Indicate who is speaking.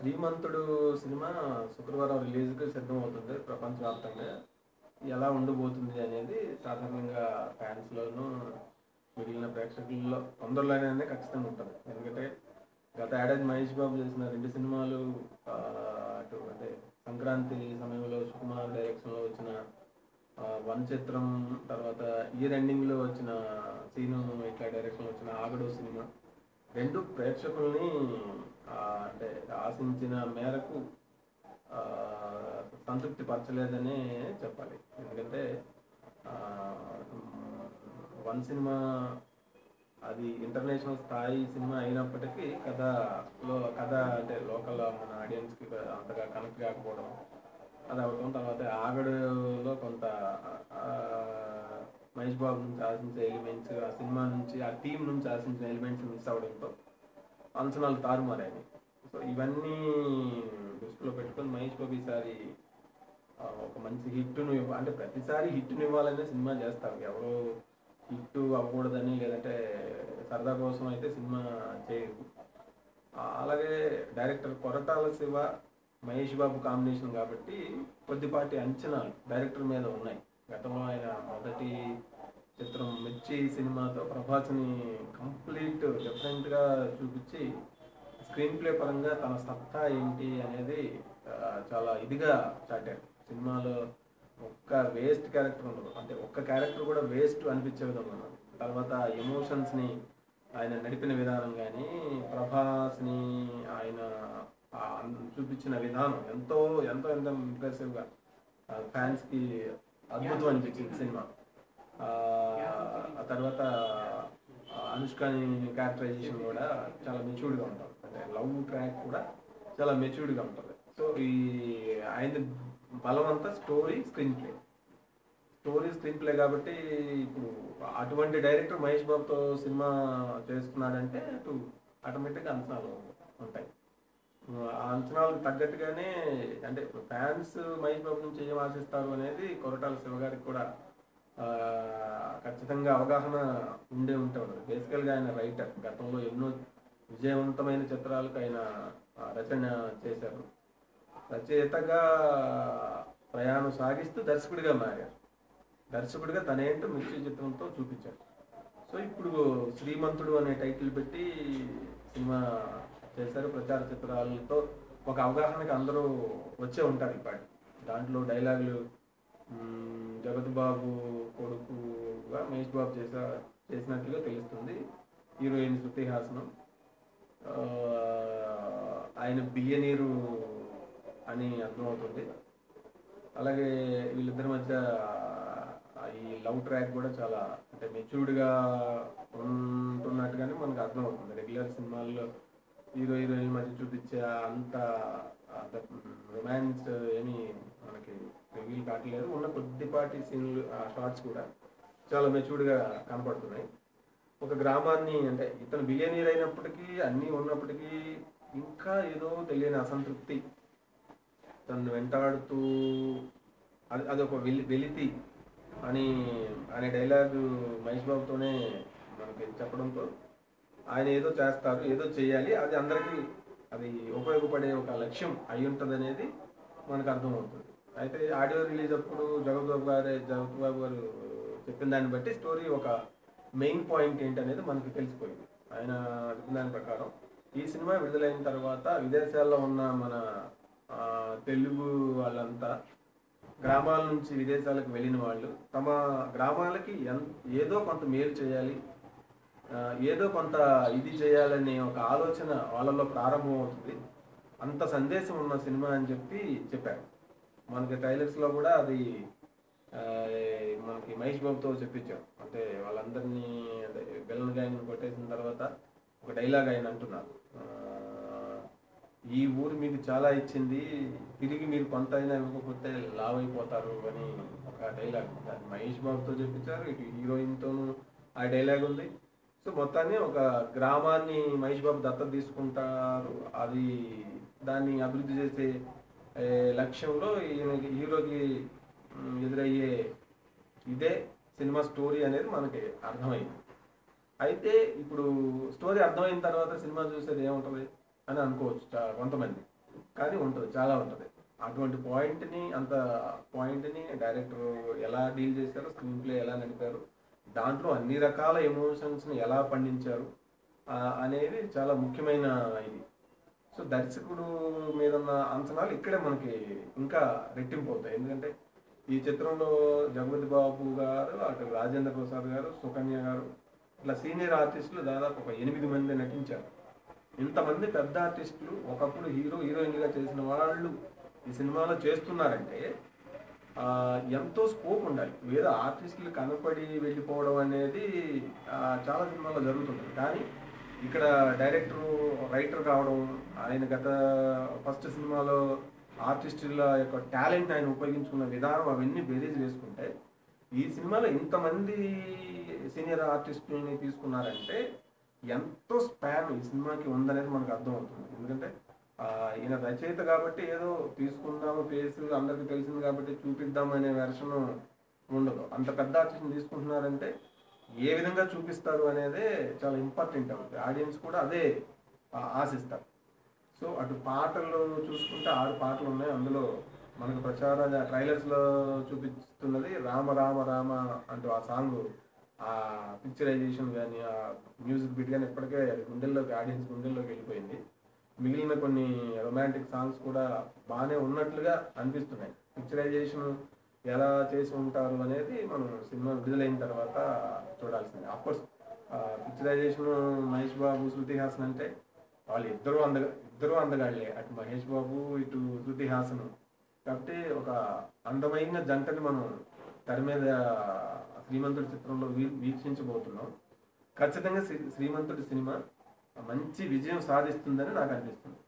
Speaker 1: శ్రీమంతుడు cinema శుక్రవారం రిలీజ్‌కి సిద్ధమవుతుంది ప్రపంచవ్యాప్తంగా. ఎలా ఉండబోతుంది అనేది సాధారణంగా ఫ్యాన్స్‌లోనూ, మిగిలిన ప్రేక్షకుల్లో అందరిలోనైనా ఖచ్చితంగా ఉంటది. ఎందుకంటే గత ఏడాది మహేష్ బాబు చేసిన 2 సినిమాలు అటు అంటే సంక్రాంతి సమయంలో సుకుమార్ డైరెక్షన్‌లో వచ్చిన 'వన్' చిత్రం, తర్వాత ఇయర్ ఎండింగ్‌లో వచ్చిన సీను వైట్ల డైరెక్షన్‌లో వచ్చిన 'ఆగడు' సినిమా 2 ప్రేక్షకుల్ని అంటే ఆశించిన మేరకు సంతృప్తి పరచలేదనే చెప్పాలి. ఎందుకంటే 'వన్' సినిమా అది ఇంటర్నేషనల్ స్థాయి సినిమా అయినప్పటికీ కథ అంటే లోకల్ మన ఆడియన్స్‌కి అంతగా కనెక్ట్ కాకపోవడం అదవటం. తర్వాత 'ఆగడులో' కొంత మహేష్ బాబు నుంచి ఆశించే ఎలిమెంట్స్, ఆ సినిమా నుంచి, ఆ టీం నుంచి ఆశించిన ఎలిమెంట్స్ మిస్ అవ్వడంతో అంచనాలు తారుమారాయి. సో ఇవన్నీ దృష్టిలో పెట్టుకొని మహేష్ బాబు ఈసారి ఒక మంచి హిట్‌ను అంటే ప్రతిసారి హిట్‌ని ఇవ్వాలనే సినిమా చేస్తారు. ఎవరో హిట్ అవ్వకూడదని లేదంటే సరదా కోసం అయితే సినిమా చేయరు. అలాగే డైరెక్టర్ కొరటాల శివ, మహేష్ బాబు కాంబినేషన్ కాబట్టి కొద్దిపాటి అంచనాలు డైరెక్టర్ మీద ఉన్నాయి. గతంలో ఆయన మొదటి చిత్రం 'మిర్చి' సినిమాతో ప్రభాస్‌ని కంప్లీట్ డిఫరెంట్‌గా చూపించి స్క్రీన్ ప్లే పరంగా తన సత్తా ఏంటి అనేది చాలా ఇదిగా చాటారు. సినిమాలో ఒక్క వేస్ట్ క్యారెక్టర్ ఉండదు. అంటే ఒక్క క్యారెక్టర్ కూడా వేస్ట్ అనిపించే విధంగా ఉన్నది. తర్వాత ఎమోషన్స్‌ని ఆయన నడిపిన విధానం కానీ, ప్రభాస్‌ని ఆయన చూపించిన విధానం ఎంతో ఎంతో ఎంతో ఇంప్రెసివ్‌గా ఫ్యాన్స్‌కి అద్భుతం అనిపించింది సినిమా. ఆ తర్వాత అనుష్కని క్యారెక్టరైజేషన్ కూడా చాలా మెచ్యూర్డ్‌గా ఉంటుంది. అంటే లవ్ ట్రాక్ కూడా చాలా మెచ్యూర్డ్‌గా ఉంటుంది. సో ఆయన బలం అంతా స్క్రీన్ ప్లే కాబట్టి ఇప్పుడు అటువంటి డైరెక్టర్ మహేష్ బాబుతో సినిమా చేస్తున్నాడంటే ఆటోమేటిక్గా అంచనాలు ఉంటాయి. ఆ అంచనాలకు తగ్గట్టుగానే అంటే ఫ్యాన్స్ మహేష్ బాబు నుంచి ఏం ఆశిస్తారు అనేది కొరటాల శివ గారికి కూడా ఖచ్చితంగా అవగాహన ఉండే ఉంటుంది. బేసికల్గా ఆయన రైటర్. గతంలో ఎన్నో విజయవంతమైన చిత్రాలకు ఆయన రచన చేశారు. రచయితగా ప్రయాణం సాగిస్తూ దర్శకుడిగా మారారు. దర్శకుడిగా తనేంటో 'మిర్చి' చిత్రంతో చూపించారు. సో ఇప్పుడు 'శ్రీమంతుడు' అనే టైటిల్ పెట్టి సినిమా చేశారు. ప్రచార చిత్రాలతో ఒక అవగాహనకి అందరూ వచ్చే ఉంటారు ఇప్పటి. దాంట్లో డైలాగులు జగత్ బాబు కొడుకుగా మహేష్ బాబు చేసినట్లుగా తెలుస్తుంది. హీరోయిన్ శృతి హాసన్, ఆయన బిలియనీరు అని అర్థమవుతుంది. అలాగే వీళ్ళిద్దరి మధ్య ఈ లవ్ ట్రాక్ కూడా చాలా అంటే మెచ్యూర్డ్గా ఉంటున్నట్టుగానే మనకు అర్థమవుతుంది. రెగ్యులర్ సినిమాల్లో హీరోయిన్ మధ్య చూపించే అంత రొమాన్స్ ఏమీ మనకి రివీల్ కావట్లేదు. ఉన్న కొద్దిపాటి సీన్లు షార్ట్స్ కూడా చాలా మెచ్యూర్డ్గా కనపడుతున్నాయి. ఒక గ్రామాన్ని అంటే ఇతను బిలియనీర్ అయినప్పటికీ అన్నీ ఉన్నప్పటికీ ఇంకా ఏదో తెలియని అసంతృప్తి తను వెంటాడుతూ అదొక వెలితి అనే డైలాగు మహేష్ బాబుతోనే మనకి చెప్పడంతో ఆయన ఏదో చేస్తారు, ఏదో చేయాలి, అది అందరికీ అది ఉపయోగపడే ఒక లక్ష్యం అయి ఉంటుంది అనేది మనకు అర్థమవుతుంది. అయితే ఆడియో రిలీజ్ అప్పుడు జగత్ బాబు గారు చెప్పిన దాన్ని బట్టి స్టోరీ ఒక మెయిన్ పాయింట్ ఏంటనేది మనకు తెలిసిపోయింది. ఆయన చెప్పిన దాని ప్రకారం ఈ సినిమా విడుదలైన తర్వాత విదేశాల్లో ఉన్న మన తెలుగు వాళ్ళంతా గ్రామాల నుంచి విదేశాలకు వెళ్ళిన వాళ్ళు తమ గ్రామాలకి ఏదో కొంత మేలు చేయాలి, ఏదో కొంత ఇది చేయాలనే ఒక ఆలోచన వాళ్ళలో ప్రారంభం అవుతుంది. అంత సందేశం ఉన్న సినిమా అని చెప్పారు. మనకి ట్రైలర్స్లో కూడా అది మనకి మహేష్ బాబుతో చెప్పించారు. అంటే వాళ్ళందరినీ అంటే విలన్ గ్యాంగ్ కొట్టేసిన తర్వాత ఒక డైలాగ్ ఆయన అంటున్నారు, ఈ ఊరు మీకు చాలా ఇచ్చింది, తిరిగి మీరు కొంత అయినా ఇవ్వకపోతే లావ్ అయిపోతారు అని ఒక డైలాగ్. అది మహేష్ బాబుతో చెప్పించారు, ఇటు హీరోయిన్తోనూ ఆ డైలాగ్ ఉంది. సో మొత్తాన్ని ఒక గ్రామాన్ని మహేష్ బాబు దత్తత తీసుకుంటారు. అది దాన్ని అభివృద్ధి చేసే లక్ష్యంలో హీరోకి ఎదురయ్యే ఇదే సినిమా స్టోరీ అనేది మనకి అర్థమైంది. అయితే ఇప్పుడు స్టోరీ అర్థమైన తర్వాత సినిమా చూసేది ఏముంటుంది అని అనుకోవచ్చు కొంతమంది. కానీ ఉంటుంది, చాలా ఉంటుంది. అటువంటి పాయింట్ని డైరెక్టర్ ఎలా డీల్ చేశారు, స్క్రీన్ ప్లే ఎలా నడిపారు, దాంట్లో అన్ని రకాల ఎమోషన్స్ని ఎలా పండించారు అనేది చాలా ముఖ్యమైన ఇది. సో దర్శకుడు మీద ఉన్న అంచనాలు ఇక్కడే మనకి ఇంకా రెట్టింపు అవుతాయి. ఎందుకంటే ఈ చిత్రంలో జగపతి బాబు గారు, అటు రాజేంద్ర ప్రసాద్ గారు, సుకన్య గారు, ఇట్లా సీనియర్ ఆర్టిస్టులు దాదాపు ఒక 8 మంది నటించారు. ఇంతమంది పెద్ద ఆర్టిస్టులు ఒకప్పుడు హీరోయిన్గా చేసిన వాళ్ళు ఈ సినిమాలో చేస్తున్నారంటే ఎంతో స్కోప్ ఉండాలి. వేరే ఆర్టిస్టులు కనపడి వెళ్ళిపోవడం అనేది చాలా సినిమాల్లో జరుగుతుంది. కానీ ఇక్కడ డైరెక్టర్, రైటర్ కావడం, ఆయన ఫస్ట్ సినిమాలో ఆర్టిస్టుల యొక్క టాలెంట్ ఆయన ఉపయోగించుకున్న విధానం, అవన్నీ బేరీజ్ వేసుకుంటే ఈ సినిమాలో ఇంతమంది సీనియర్ ఆర్టిస్టులని తీసుకున్నారంటే ఎంతో స్పాన్ ఈ సినిమాకి ఉందనేది మనకు అర్థమవుతుంది. ఎందుకంటే ఈయన రచయిత కాబట్టి ఏదో తీసుకుందాము ఫేస్ అందరికి తెలిసింది కాబట్టి చూపిద్దాం అనే వెర్షన్ ఉండదు. అంత పెద్ద ఆర్టిస్ట్ని తీసుకుంటున్నారంటే ఏ విధంగా చూపిస్తారు అనేదే చాలా ఇంపార్టెంట్ అవుతుంది. ఆడియన్స్ కూడా అదే ఆశిస్తారు. సో అటు పాటలు చూసుకుంటే 6 పాటలు ఉన్నాయి. అందులో మనకు ట్రైలర్స్లో చూపిస్తున్నది రామ రామ రామ అంటూ ఆ సాంగ్, ఆ పిక్చరైజేషన్ కానీ, ఆ మ్యూజిక్ బీట్ కానీ ఇప్పటికే ఆడియన్స్ గుండెల్లోకి వెళ్ళిపోయింది. మిగిలిన కొన్ని రొమాంటిక్ సాంగ్స్ కూడా బాగానే ఉన్నట్లుగా అనిపిస్తున్నాయి. పిక్చరైజేషన్ ఎలా చేసి ఉంటారు అనేది మనం సినిమా విడుదలైన తర్వాత చూడాల్సిందే. అఫ్కోర్స్ పిక్చరైజేషన్ మహేష్ బాబు, శృతి హాసన్ అంటే వాళ్ళు ఇద్దరు అందగాళ్లే. అటు మహేష్ బాబు, ఇటు శృతి హాసన్. కాబట్టి ఒక అందమైన జంటని మనం తెర మీద శ్రీమంతుడి చిత్రంలో వీక్షించబోతున్నాం. ఖచ్చితంగా శ్రీమంతుడి సినిమా మంచి విజయం సాధిస్తుందని నాకు అనిపిస్తుంది.